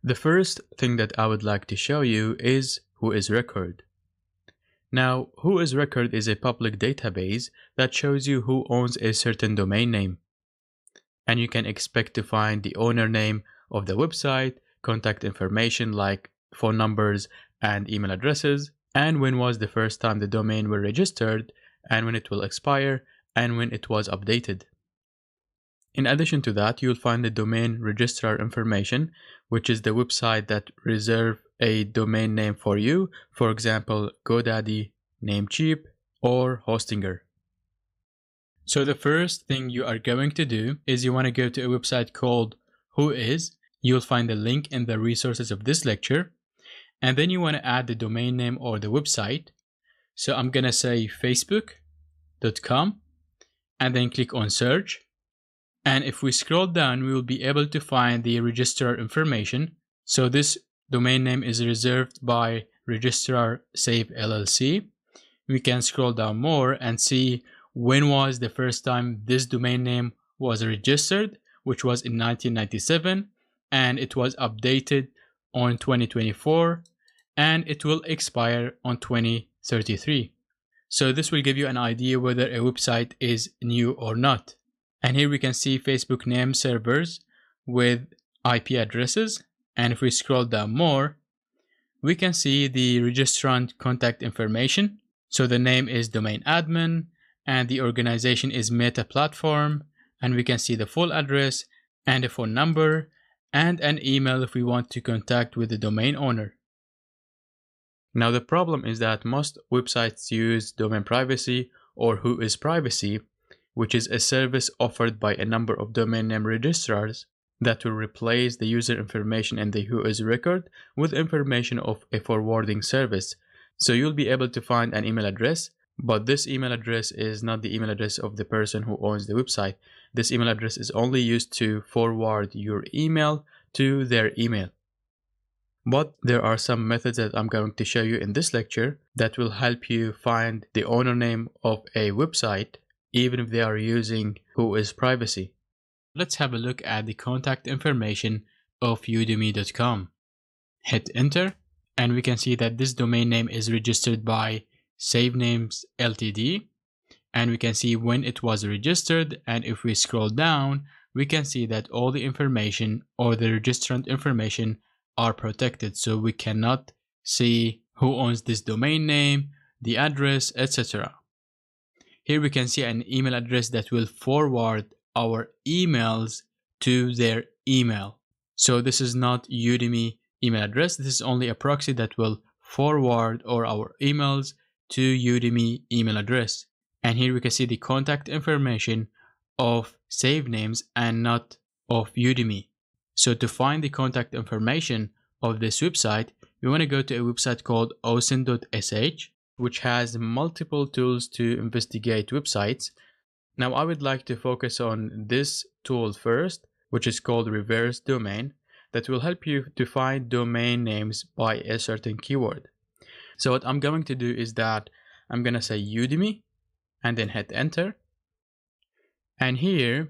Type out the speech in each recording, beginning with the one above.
The first thing that I would like to show you is WhoisRecord. Now, WhoisRecord is a public database that shows you who owns a certain domain name. And you can expect to find the owner name of the website, contact information like phone numbers and email addresses, and when was the first time the domain were registered, and when it will expire, and when it was updated. In addition to that, you'll find the domain registrar information, which is the website that reserve a domain name for you, for example, GoDaddy, Namecheap, or Hostinger. So the first thing you are going to do is you want to go to a website called Whois. You'll find the link in the resources of this lecture. And then you want to add the domain name or the website. So I'm going to say facebook.com and then click on search. And if we scroll down, we will be able to find the registrar information. So this domain name is reserved by Registrar Save LLC. We can scroll down more and see when was the first time this domain name was registered, which was in 1997, and it was updated on 2024, and it will expire on 2033. So this will give you an idea whether a website is new or not. And here we can see Facebook name servers with IP addresses. And if we scroll down more, we can see the registrant contact information. So the name is domain admin and the organization is Meta Platform. And we can see the full address and a phone number and an email if we want to contact with the domain owner. Now the problem is that most websites use domain privacy or WhoisPrivacy, which is a service offered by a number of domain name registrars that will replace the user information in the WhoisRecord with information of a forwarding service. So you'll be able to find an email address, but this email address is not the email address of the person who owns the website. This email address is only used to forward your email to their email. But there are some methods that I'm going to show you in this lecture that will help you find the owner name of a website even if they are using WhoisPrivacy. Let's have a look at the contact information of udemy.com. Hit enter and we can see that this domain name is registered by SaveNames Ltd. And we can see when it was registered, and if we scroll down, we can see that all the information or the registrant information are protected, so we cannot see who owns this domain name, the address, etc. Here we can see an email address that will forward our emails to their email. So this is not Udemy email address. This is only a proxy that will forward our emails to Udemy email address. And here we can see the contact information of SaveNames and not of Udemy. So to find the contact information of this website, we want to go to a website called osin.sh, which has multiple tools to investigate websites. Now I would like to focus on this tool first, which is called Reverse Domain, that will help you to find domain names by a certain keyword. So what I'm going to do is that I'm going to say Udemy and then hit enter. And here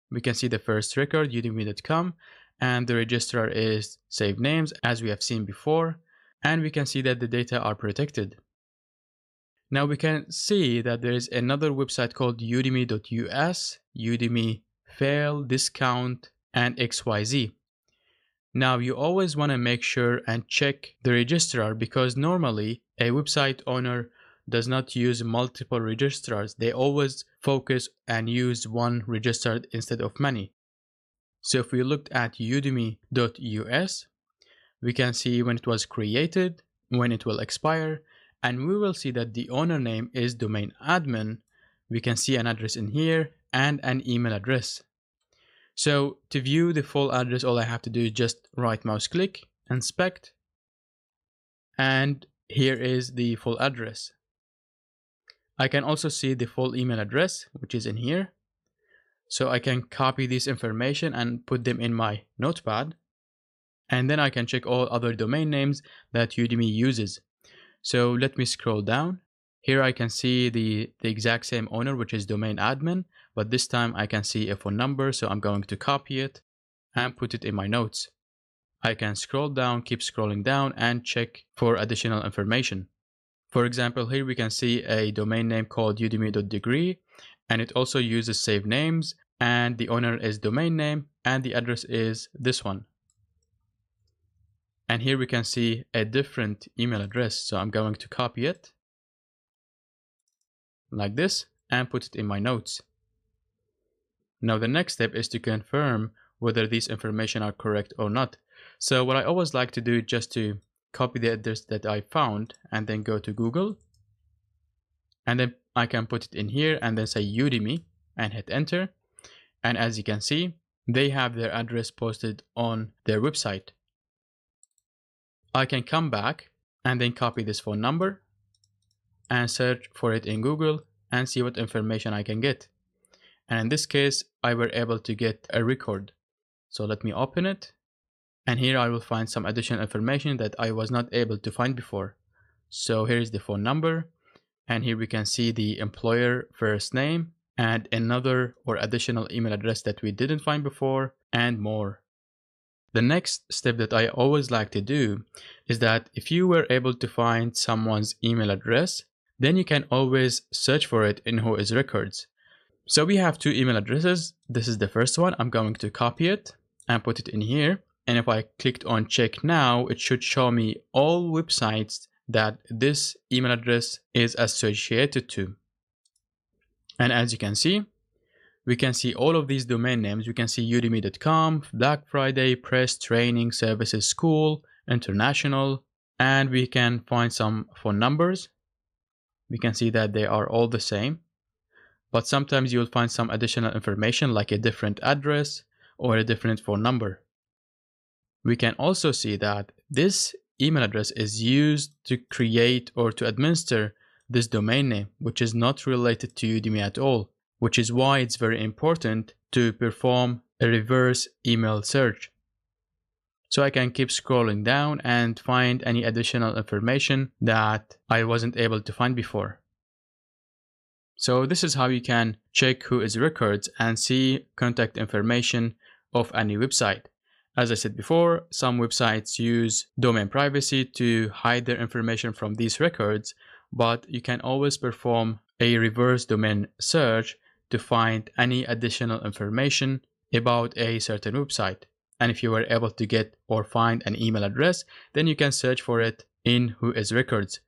we can see the first record, udemy.com, and the registrar is SaveNames as we have seen before, and we can see that the data are protected. Now we can see that there is another website called udemy.us, Udemy Fail, Discount, and XYZ. Now you always want to make sure and check the registrar, because normally a website owner does not use multiple registrars. They always focus and use one registrar instead of many. So if we looked at udemy.us, we can see when it was created, when it will expire, and we will see that the owner name is domain admin. We can see an address in here and an email address. So to view the full address, all I have to do is just right mouse click, inspect, and here is the full address. I can also see the full email address, which is in here. So I can copy this information and put them in my notepad. And then I can check all other domain names that Udemy uses. So let me scroll down. Here I can see the exact same owner, which is domain admin, but this time I can see a phone number. So I'm going to copy it and put it in my notes. I can scroll down, keep scrolling down, and check for additional information. For example, here we can see a domain name called udemy.degree, and it also uses save names, and the owner is domain name, and the address is this one. And here we can see a different email address, so I'm going to copy it like this and put it in my notes. Now the next step is to confirm whether these information are correct or not. So what I always like to do is just to copy the address that I found and then go to Google, and then I can put it in here and then say Udemy and hit enter. And as you can see, they have their address posted on their website. I can come back and then copy this phone number and search for it in Google and see what information I can get. And in this case, I were able to get a record. So let me open it. And here I will find some additional information that I was not able to find before. So here is the phone number. And here we can see the employer first name and another or additional email address that we didn't find before and more. The next step that I always like to do is that if you were able to find someone's email address, then you can always search for it in Whois Records. So we have two email addresses. This is the first one. I'm going to copy it and put it in here. And if I clicked on check now, it should show me all websites that this email address is associated to. And as you can see, we can see all of these domain names. We can see udemy.com, Black Friday, Press, Training, Services, School, International, and we can find some phone numbers. We can see that they are all the same, but sometimes you'll find some additional information like a different address or a different phone number. We can also see that this email address is used to create or to administer this domain name, which is not related to Udemy at all, which is why it's very important to perform a reverse email search. So I can keep scrolling down and find any additional information that I wasn't able to find before. So this is how you can check Whois Records and see contact information of any website. As I said before, some websites use domain privacy to hide their information from these records, but you can always perform a reverse domain search to find any additional information about a certain website. And if you were able to get or find an email address, then you can search for it in Whois Records.